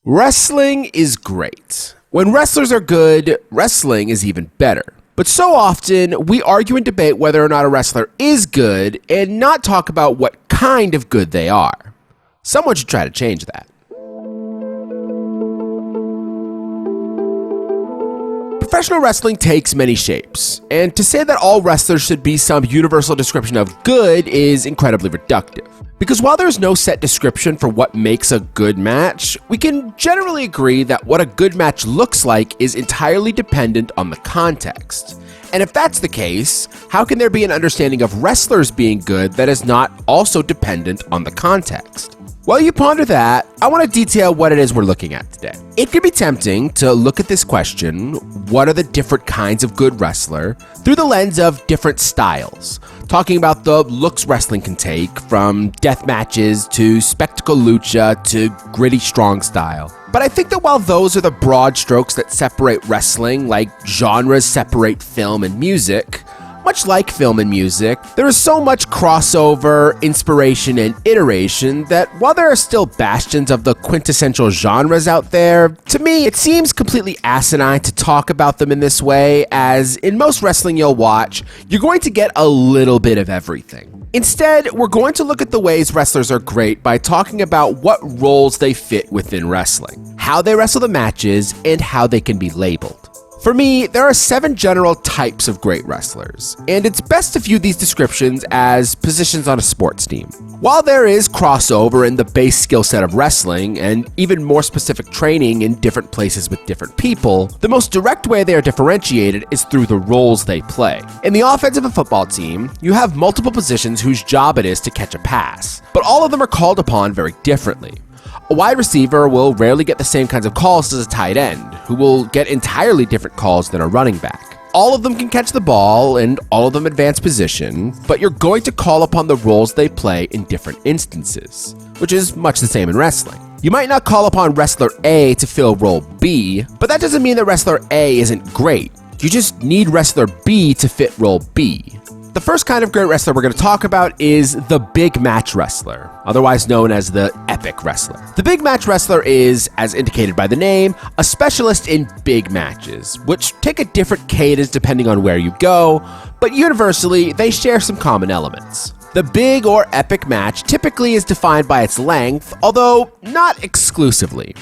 Wrestling is great. When wrestlers are good, wrestling is even better. But so often, we argue and debate whether or not a wrestler is good and not talk about what kind of good they are. Someone should try to change that. Professional wrestling takes many shapes, and to say that all wrestlers should be some universal description of good is incredibly reductive. Because while there's no set description for what makes a good match, we can generally agree that what a good match looks like is entirely dependent on the context. And if that's the case, how can there be an understanding of wrestlers being good that is not also dependent on the context? While you ponder that, I want to detail what it is we're looking at today. It can be tempting to look at this question, what are the different kinds of good wrestler, through the lens of different styles, talking about the looks wrestling can take, from death matches to spectacle lucha to gritty strong style. But I think that while those are the broad strokes that separate wrestling, like genres separate film and music, much like film and music, there is so much crossover, inspiration, and iteration that while there are still bastions of the quintessential genres out there, to me, it seems completely asinine to talk about them in this way, as in most wrestling you'll watch, you're going to get a little bit of everything. Instead, we're going to look at the ways wrestlers are great by talking about what roles they fit within wrestling, how they wrestle the matches, and how they can be labeled. For me, there are 7 general types of great wrestlers, and it's best to view these descriptions as positions on a sports team. While there is crossover in the base skill set of wrestling, and even more specific training in different places with different people, the most direct way they are differentiated is through the roles they play. In the offense of a football team, you have multiple positions whose job it is to catch a pass, but all of them are called upon very differently. A wide receiver will rarely get the same kinds of calls as a tight end, who will get entirely different calls than a running back. All of them can catch the ball, and all of them advance position, but you're going to call upon the roles they play in different instances, which is much the same in wrestling. You might not call upon wrestler A to fill role B, but that doesn't mean that wrestler A isn't great. You just need wrestler B to fit role B. The first kind of great wrestler we're going to talk about is the big match wrestler, otherwise known as the epic wrestler. The big match wrestler is, as indicated by the name, a specialist in big matches, which take a different cadence depending on where you go, but universally, they share some common elements. The big or epic match typically is defined by its length, although not exclusively.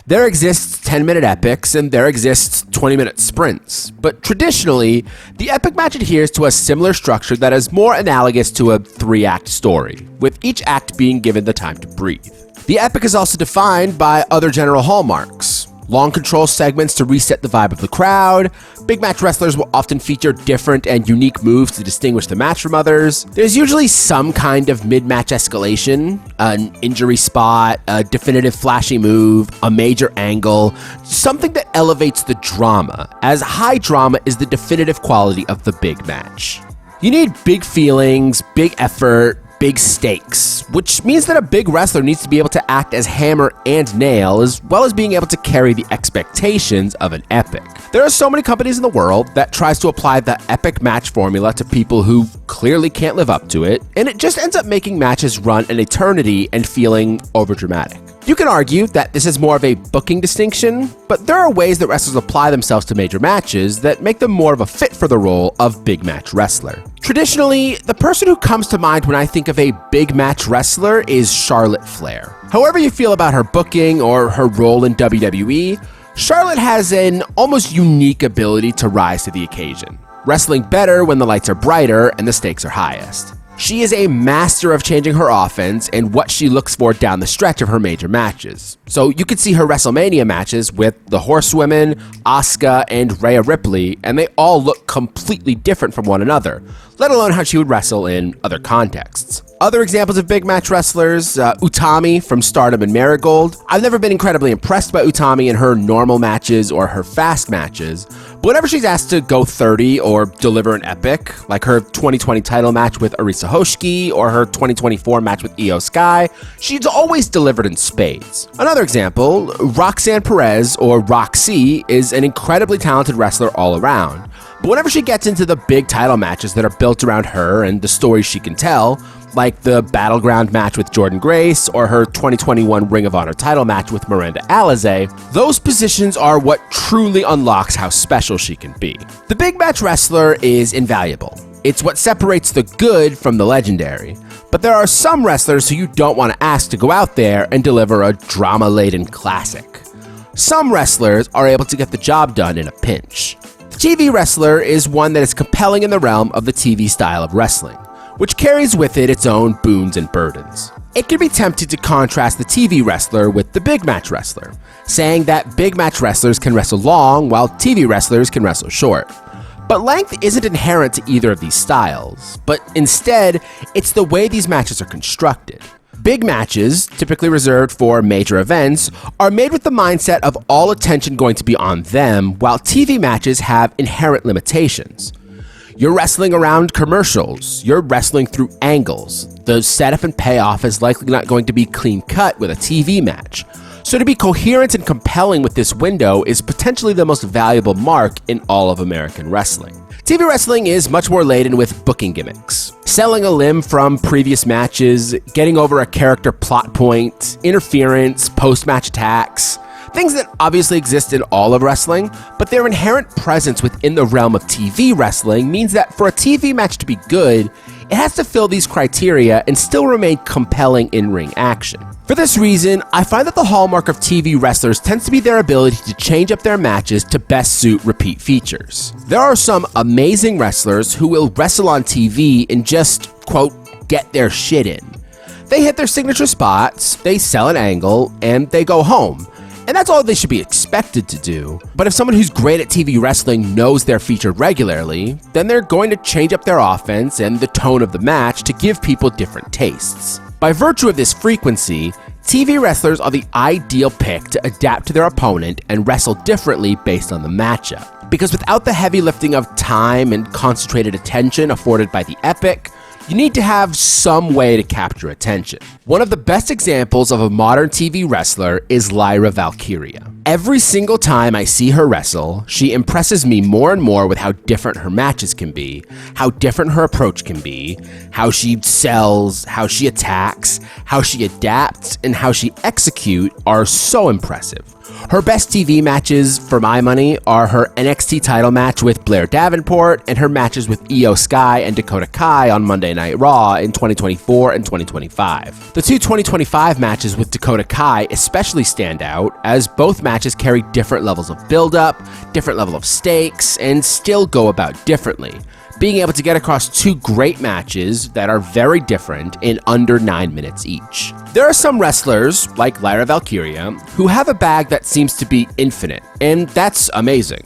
There exists 10-minute epics and there exists 20-minute sprints, but traditionally, the epic match adheres to a similar structure that is more analogous to a 3-act story, with each act being given the time to breathe. The epic is also defined by other general hallmarks. Long control segments to reset the vibe of the crowd. Big match wrestlers will often feature different and unique moves to distinguish the match from others. There's usually some kind of mid-match escalation, an injury spot, a definitive flashy move, a major angle, something that elevates the drama, as high drama is the definitive quality of the big match. You need big feelings, big effort, big stakes, which means that a big wrestler needs to be able to act as hammer and nail, as well as being able to carry the expectations of an epic. There are so many companies in the world that tries to apply the epic match formula to people who clearly can't live up to it, and it just ends up making matches run an eternity and feeling overdramatic. You can argue that this is more of a booking distinction, but there are ways that wrestlers apply themselves to major matches that make them more of a fit for the role of big match wrestler. Traditionally, the person who comes to mind when I think of a big match wrestler is Charlotte Flair. However you feel about her booking or her role in WWE, Charlotte has an almost unique ability to rise to the occasion, wrestling better when the lights are brighter and the stakes are highest. She is a master of changing her offense and what she looks for down the stretch of her major matches. So you could see her WrestleMania matches with the Horsewomen, Asuka, and Rhea Ripley, and they all look completely different from one another, let alone how she would wrestle in other contexts. Other examples of big match wrestlers, Utami from Stardom and Marigold. I've never been incredibly impressed by Utami in her normal matches or her fast matches, but whenever she's asked to go 30 or deliver an epic, like her 2020 title match with Arisa Hoshiki or her 2024 match with Io Sky, she's always delivered in spades. Another example, Roxanne Perez, or Roxy, is an incredibly talented wrestler all around. But whenever she gets into the big title matches that are built around her and the stories she can tell, like the Battleground match with Jordynne Grace or her 2021 Ring of Honor title match with Miranda Alizé, those positions are what truly unlocks how special she can be. The big match wrestler is invaluable. It's what separates the good from the legendary. But there are some wrestlers who you don't want to ask to go out there and deliver a drama-laden classic. Some wrestlers are able to get the job done in a pinch. The TV wrestler is one that is compelling in the realm of the TV style of wrestling, which carries with it its own boons and burdens. It can be tempted to contrast the TV wrestler with the big match wrestler, saying that big match wrestlers can wrestle long while TV wrestlers can wrestle short. But length isn't inherent to either of these styles, but instead, it's the way these matches are constructed. Big matches, typically reserved for major events, are made with the mindset of all attention going to be on them, while TV matches have inherent limitations. You're wrestling around commercials, you're wrestling through angles. The setup and payoff is likely not going to be clean cut with a TV match. So to be coherent and compelling with this window is potentially the most valuable mark in all of American wrestling. TV wrestling is much more laden with booking gimmicks. Selling a limb from previous matches, getting over a character plot point, interference, post-match attacks. Things that obviously exist in all of wrestling, but their inherent presence within the realm of TV wrestling means that for a TV match to be good, it has to fill these criteria and still remain compelling in-ring action. For this reason, I find that the hallmark of TV wrestlers tends to be their ability to change up their matches to best suit repeat features. There are some amazing wrestlers who will wrestle on TV and just, quote, get their shit in. They hit their signature spots, they sell an angle, and they go home. And that's all they should be expected to do. But if someone who's great at TV wrestling knows they're featured regularly, then they're going to change up their offense and the tone of the match to give people different tastes. By virtue of this frequency, TV wrestlers are the ideal pick to adapt to their opponent and wrestle differently based on the matchup. Because without the heavy lifting of time and concentrated attention afforded by the epic, you need to have some way to capture attention. One of the best examples of a modern TV wrestler is Lyra Valkyria. Every single time I see her wrestle, she impresses me more and more with how different her matches can be, how different her approach can be, how she sells, how she attacks, how she adapts, and how she executes are so impressive. Her best TV matches, for my money, are her NXT title match with Blair Davenport and her matches with Io Sky and Dakota Kai on Monday Night Raw in 2024 and 2025. The two 2025 matches with Dakota Kai especially stand out, as both matches carry different levels of build-up, different level of stakes, and still go about differently, being able to get across two great matches that are very different in under 9 minutes each. There are some wrestlers, like Lyra Valkyria, who have a bag that seems to be infinite, and that's amazing.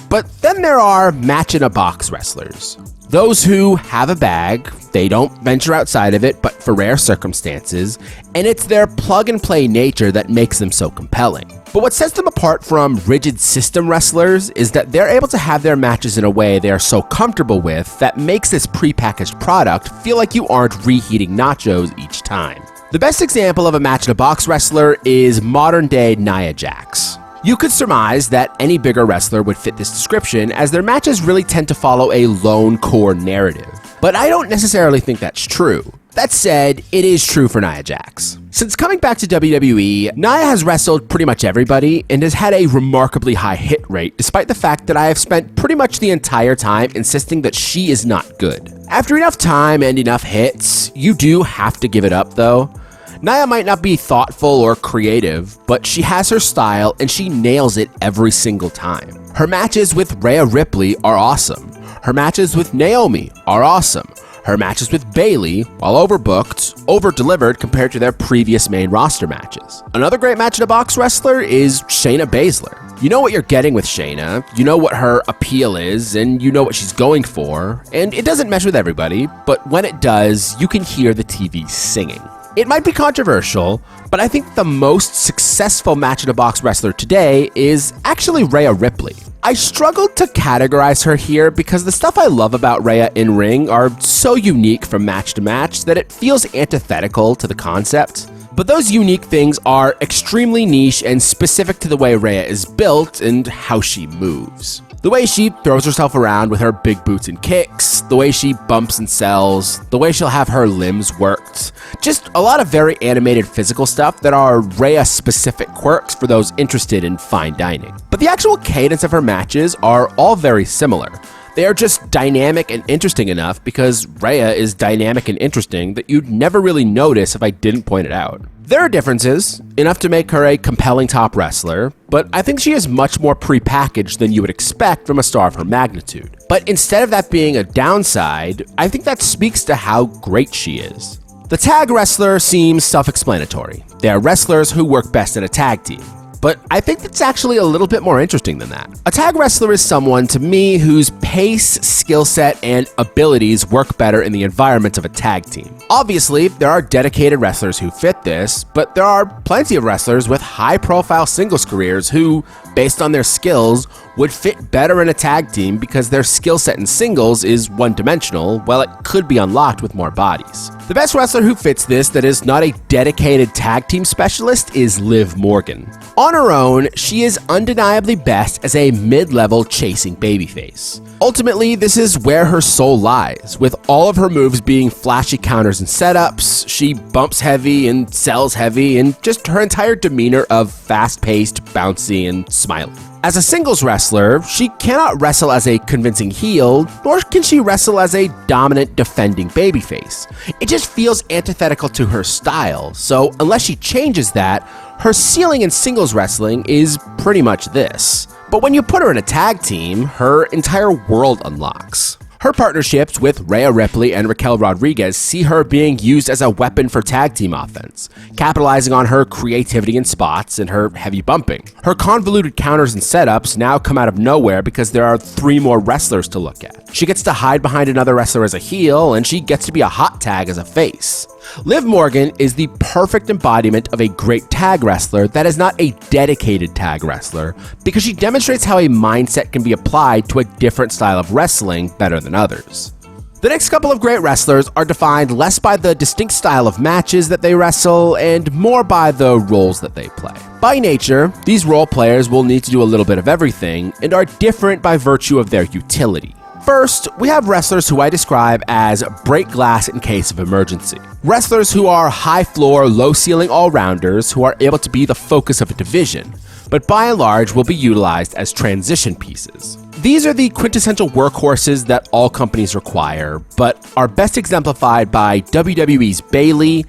But then there are match-in-a-box wrestlers. Those who have a bag, they don't venture outside of it but for rare circumstances, and it's their plug-and-play nature that makes them so compelling. But what sets them apart from rigid system wrestlers is that they're able to have their matches in a way they are so comfortable with that makes this prepackaged product feel like you aren't reheating nachos each time. The best example of a match-in-a-box wrestler is modern-day Nia Jax. You could surmise that any bigger wrestler would fit this description, as their matches really tend to follow a lone core narrative. But I don't necessarily think that's true. That said, it is true for Nia Jax. Since coming back to WWE, Nia has wrestled pretty much everybody and has had a remarkably high hit rate, despite the fact that I have spent pretty much the entire time insisting that she is not good. After enough time and enough hits, you do have to give it up though. Nia might not be thoughtful or creative, but she has her style and she nails it every single time. Her matches with Rhea Ripley are awesome. Her matches with Naomi are awesome. Her matches with Bayley, while overbooked, over-delivered compared to their previous main roster matches. Another great match-in-a-box wrestler is Shayna Baszler. You know what you're getting with Shayna, you know what her appeal is, and you know what she's going for, and it doesn't mesh with everybody, but when it does, you can hear the TV singing. It might be controversial, but I think the most successful match-in-a-box wrestler today is actually Rhea Ripley. I struggled to categorize her here because the stuff I love about Rhea in ring are so unique from match to match that it feels antithetical to the concept. But those unique things are extremely niche and specific to the way Rhea is built and how she moves. The way she throws herself around with her big boots and kicks, the way she bumps and sells, the way she'll have her limbs worked. Just a lot of very animated physical stuff that are Rhea-specific quirks for those interested in fine dining. But the actual cadence of her matches are all very similar. They are just dynamic and interesting enough because Rhea is dynamic and interesting that you'd never really notice if I didn't point it out. There are differences, enough to make her a compelling top wrestler, but I think she is much more prepackaged than you would expect from a star of her magnitude. But instead of that being a downside, I think that speaks to how great she is. The tag wrestler seems self-explanatory. They are wrestlers who work best in a tag team. But I think it's actually a little bit more interesting than that. A tag wrestler is someone, to me, whose pace, skill set, and abilities work better in the environment of a tag team. Obviously, there are dedicated wrestlers who fit this, but there are plenty of wrestlers with high-profile singles careers who, based on their skills, would fit better in a tag team because their skill set in singles is one-dimensional, while it could be unlocked with more bodies. The best wrestler who fits this that is not a dedicated tag team specialist is Liv Morgan. On her own, she is undeniably best as a mid-level chasing babyface. Ultimately, this is where her soul lies, with all of her moves being flashy counters and setups. She bumps heavy and sells heavy, and just her entire demeanor of fast-paced, bouncy, and smiling. As a singles wrestler, she cannot wrestle as a convincing heel, nor can she wrestle as a dominant defending babyface. It just feels antithetical to her style, so unless she changes that, her ceiling in singles wrestling is pretty much this. But when you put her in a tag team, her entire world unlocks. Her partnerships with Rhea Ripley and Raquel Rodriguez see her being used as a weapon for tag team offense, capitalizing on her creativity in spots and her heavy bumping. Her convoluted counters and setups now come out of nowhere because there are 3 more wrestlers to look at. She gets to hide behind another wrestler as a heel, and she gets to be a hot tag as a face. Liv Morgan is the perfect embodiment of a great tag wrestler that is not a dedicated tag wrestler because she demonstrates how a mindset can be applied to a different style of wrestling better than others. The next couple of great wrestlers are defined less by the distinct style of matches that they wrestle and more by the roles that they play. By nature, these role players will need to do a little bit of everything and are different by virtue of their utility. First, we have wrestlers who I describe as break glass in case of emergency. Wrestlers who are high floor, low ceiling all-rounders who are able to be the focus of a division, but by and large will be utilized as transition pieces. These are the quintessential workhorses that all companies require, but are best exemplified by WWE's Bayley,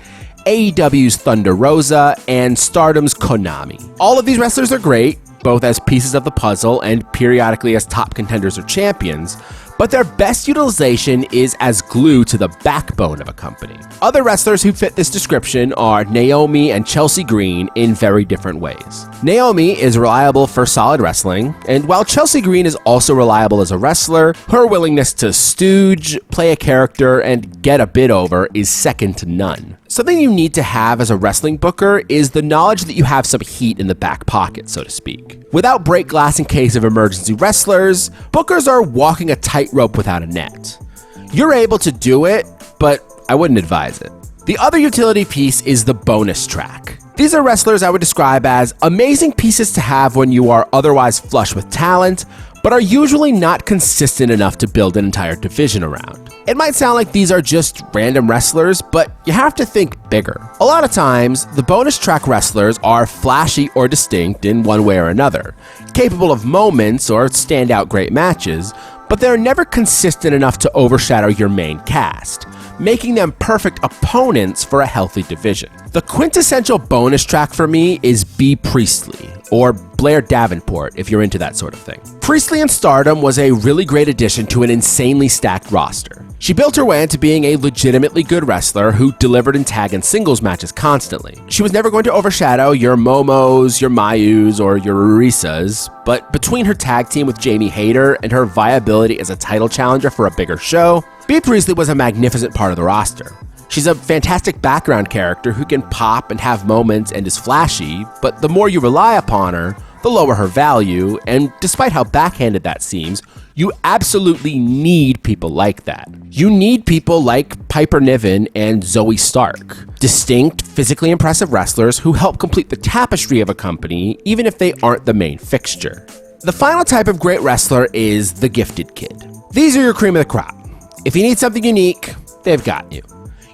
AEW's Thunder Rosa, and Stardom's Konami. All of these wrestlers are great, both as pieces of the puzzle and periodically as top contenders or champions, but their best utilization is as glue to the backbone of a company. Other wrestlers who fit this description are Naomi and Chelsea Green in very different ways. Naomi is reliable for solid wrestling, and while Chelsea Green is also reliable as a wrestler, her willingness to stooge, play a character, and get a bit over is second to none. Something you need to have as a wrestling booker is the knowledge that you have some heat in the back pocket, so to speak. Without break glass in case of emergency wrestlers, bookers are walking a tightrope without a net. You're able to do it, but I wouldn't advise it. The other utility piece is the bonus track. These are wrestlers I would describe as amazing pieces to have when you are otherwise flush with talent, but are usually not consistent enough to build an entire division around. It might sound like these are just random wrestlers, but you have to think bigger. A lot of times, the bonus track wrestlers are flashy or distinct in one way or another, capable of moments or standout great matches, but they're never consistent enough to overshadow your main cast, making them perfect opponents for a healthy division. The quintessential bonus track for me is Bea Priestley, or Blair Davenport if you're into that sort of thing. Priestley in Stardom was a really great addition to an insanely stacked roster. She built her way into being a legitimately good wrestler who delivered in tag and singles matches constantly. She was never going to overshadow your Momos, your Mayus, or your Arisas, but between her tag team with Jamie Hayter and her viability as a title challenger for a bigger show, Bea Priestley was a magnificent part of the roster. She's a fantastic background character who can pop and have moments and is flashy, but the more you rely upon her, the lower her value, and despite how backhanded that seems, you absolutely need people like that. You need people like Piper Niven and Zoe Stark, distinct, physically impressive wrestlers who help complete the tapestry of a company, even if they aren't the main fixture. The final type of great wrestler is the gifted kid. These are your cream of the crop. If you need something unique, they've got you.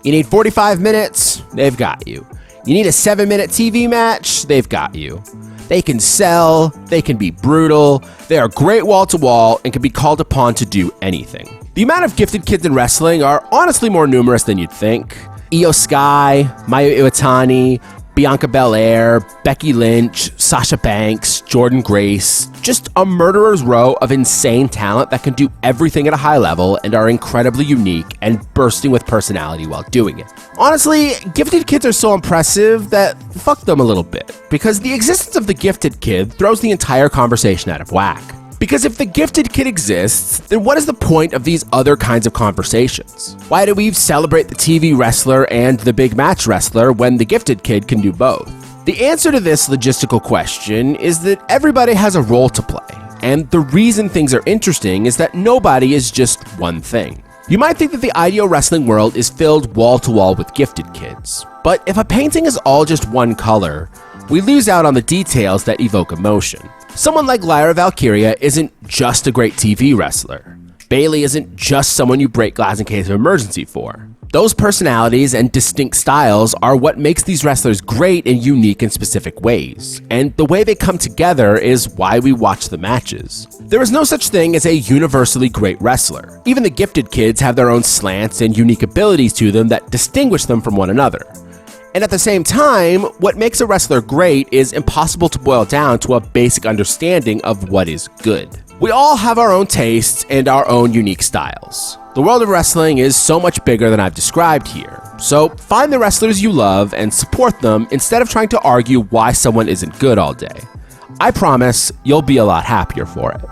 You need 45 minutes, they've got you. You need a 7-minute TV match, they've got you. They can sell, they can be brutal, they are great wall to wall and can be called upon to do anything. The amount of gifted kids in wrestling are honestly more numerous than you'd think. Io Sky, Mayu Iwatani, Bianca Belair, Becky Lynch, Sasha Banks, Jordynne Grace, just a murderer's row of insane talent that can do everything at a high level and are incredibly unique and bursting with personality while doing it. Honestly, gifted kids are so impressive that fuck them a little bit, because the existence of the gifted kid throws the entire conversation out of whack. Because if the gifted kid exists, then what is the point of these other kinds of conversations? Why do we celebrate the TV wrestler and the big match wrestler when the gifted kid can do both? The answer to this logistical question is that everybody has a role to play, and the reason things are interesting is that nobody is just one thing. You might think that the ideal wrestling world is filled wall to wall with gifted kids, but if a painting is all just one color, we lose out on the details that evoke emotion. Someone like Lyra Valkyria isn't just a great TV wrestler. Bayley isn't just someone you break glass in case of emergency for. Those personalities and distinct styles are what makes these wrestlers great and unique in specific ways, and the way they come together is why we watch the matches. There is no such thing as a universally great wrestler. Even the gifted kids have their own slants and unique abilities to them that distinguish them from one another. And at the same time, what makes a wrestler great is impossible to boil down to a basic understanding of what is good. We all have our own tastes and our own unique styles. The world of wrestling is so much bigger than I've described here. So find the wrestlers you love and support them instead of trying to argue why someone isn't good all day. I promise you'll be a lot happier for it.